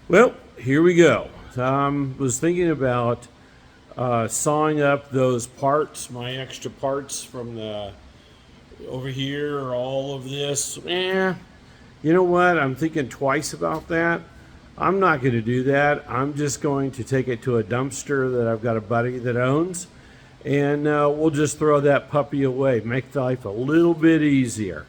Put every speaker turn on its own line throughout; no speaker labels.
Well, here we go. Was thinking about sawing up those parts, my extra parts from the over here, or all of this. You know what? I'm thinking twice about that. I'm not going to do that. I'm just going to take it to a dumpster that I've got a buddy that owns, and we'll just throw that puppy away. Make life a little bit easier.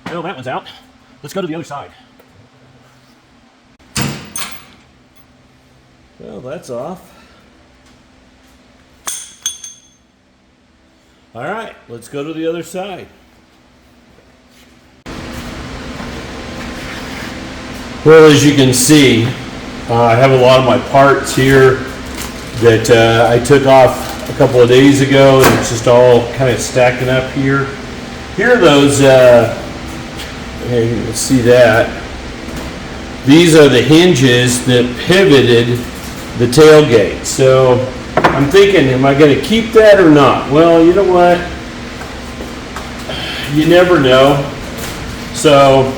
Well, that one's out. Let's go to the other side.
Well, that's off. All right, let's go to the other side. Well, as you can see, I have a lot of my parts here that I took off a couple of days ago, and it's just all kind of stacking up here. Here are those, hey, you can see that. These are the hinges that pivoted the tailgate. So I'm thinking, am I going to keep that or not? Well, you know what? You never know. So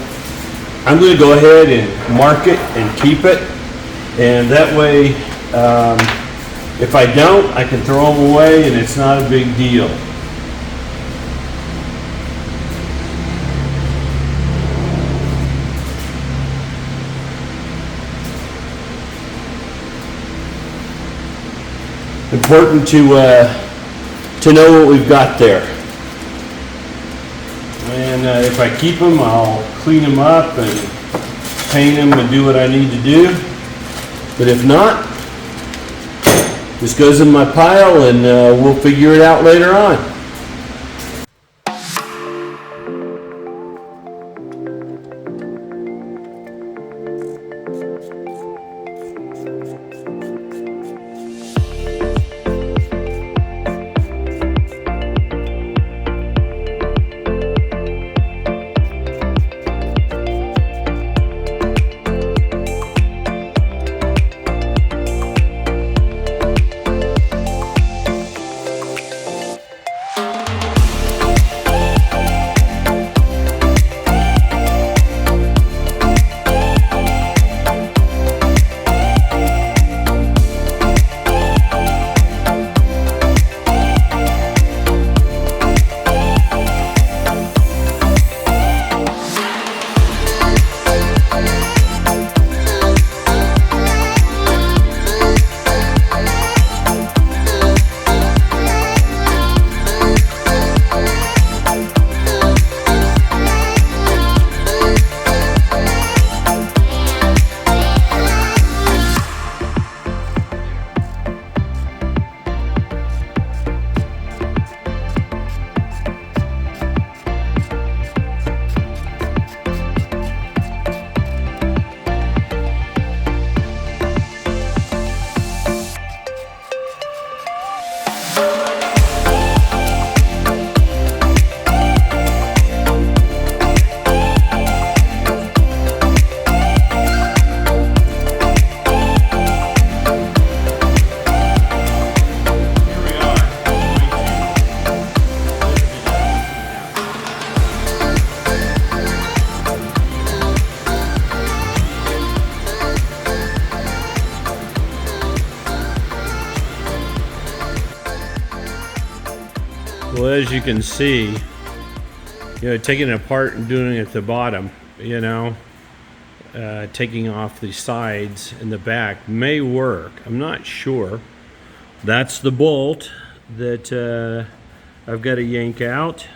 I'm going to go ahead and mark it and keep it. And that way, if I don't, I can throw them away and it's not a big deal. Important to know what we've got there. And if I keep them, I'll clean them up and paint them and do what I need to do. But if not, this goes in my pile and we'll figure it out later on. Well, as you can see, taking it apart and doing it at the bottom, taking off the sides and the back may work. I'm not sure. That's the bolt that I've got to yank out.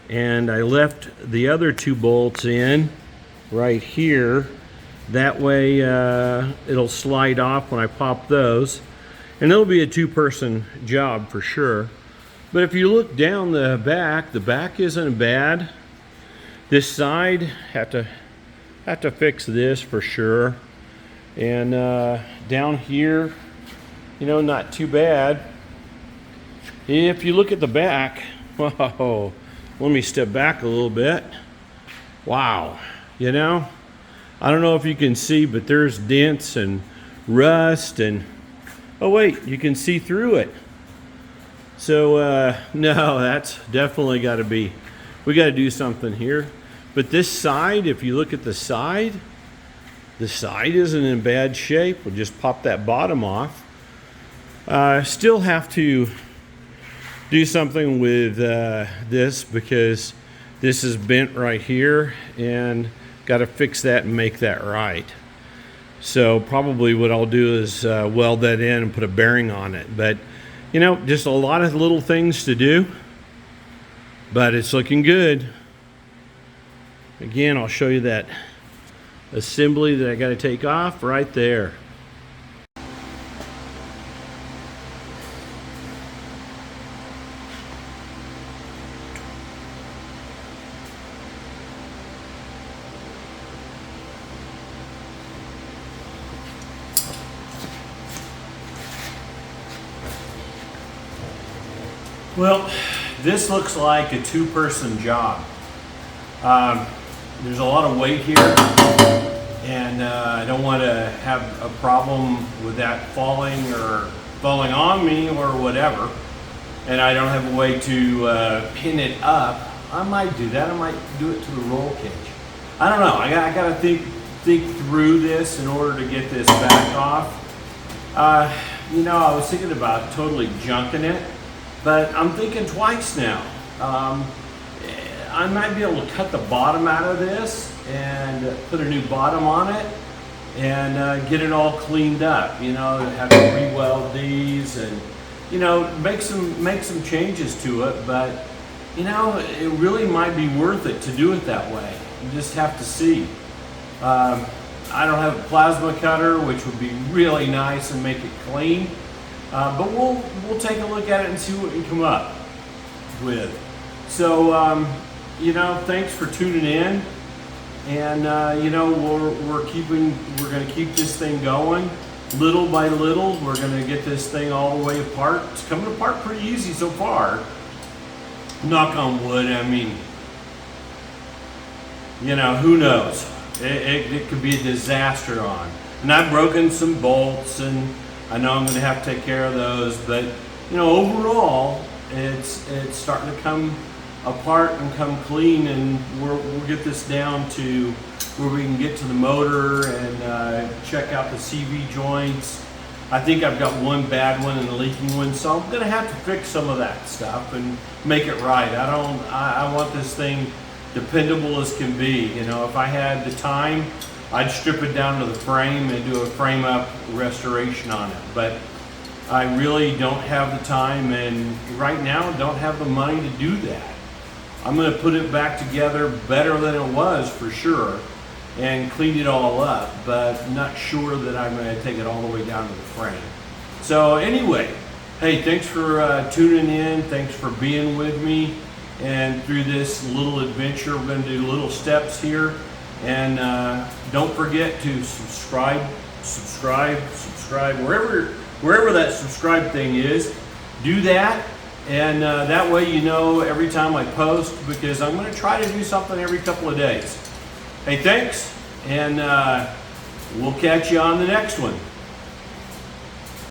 And I left the other two bolts in right here. That way it'll slide off when I pop those. And it'll be a two-person job for sure. But if you look down the back isn't bad. This side, have to fix this for sure. And down here, not too bad. If you look at the back, whoa, let me step back a little bit. Wow, I don't know if you can see, but there's dents and rust and, oh wait, you can see through it. So no, that's definitely got to be, we got to do something here. But this side, if you look at the side isn't in bad shape. We'll just pop that bottom off. Still have to do something with this because this is bent right here, and got to fix that and make that right. So probably what I'll do is weld that in and put a bearing on it. But just a lot of little things to do, but it's looking good. Again, I'll show you that assembly that I got to take off right there. Well, this looks like a two-person job. There's a lot of weight here, and I don't want to have a problem with that falling on me or whatever. And I don't have a way to pin it up. I might do that. I might do it to the roll cage. I don't know. I got to think through this in order to get this back off. I was thinking about totally junking it. But I'm thinking twice now. I might be able to cut the bottom out of this and put a new bottom on it and get it all cleaned up. Have to re-weld these and make some changes to it. But it really might be worth it to do it that way. You just have to see. I don't have a plasma cutter, which would be really nice and make it clean. But we'll take a look at it and see what we come up with. So, thanks for tuning in. And, we're going to keep this thing going little by little. We're going to get this thing all the way apart. It's coming apart pretty easy so far. Knock on wood. I mean, who knows? It could be a disaster on. And I've broken some bolts, and I know I'm going to have to take care of those, but overall, it's starting to come apart and come clean, and we'll get this down to where we can get to the motor and check out the CV joints. I think I've got one bad one and a leaking one, so I'm going to have to fix some of that stuff and make it right. I want this thing dependable as can be. If I had the time, I'd strip it down to the frame and do a frame up restoration on it. But I really don't have the time, and right now don't have the money to do that. I'm going to put it back together better than it was for sure and clean it all up, but not sure that I'm going to take it all the way down to the frame. So anyway, hey, thanks for tuning in. Thanks for being with me and through this little adventure. We're going to do little steps here. And don't forget to subscribe, wherever that subscribe thing is. Do that, and that way every time I post, because I'm going to try to do something every couple of days. Hey, thanks, and we'll catch you on the next one.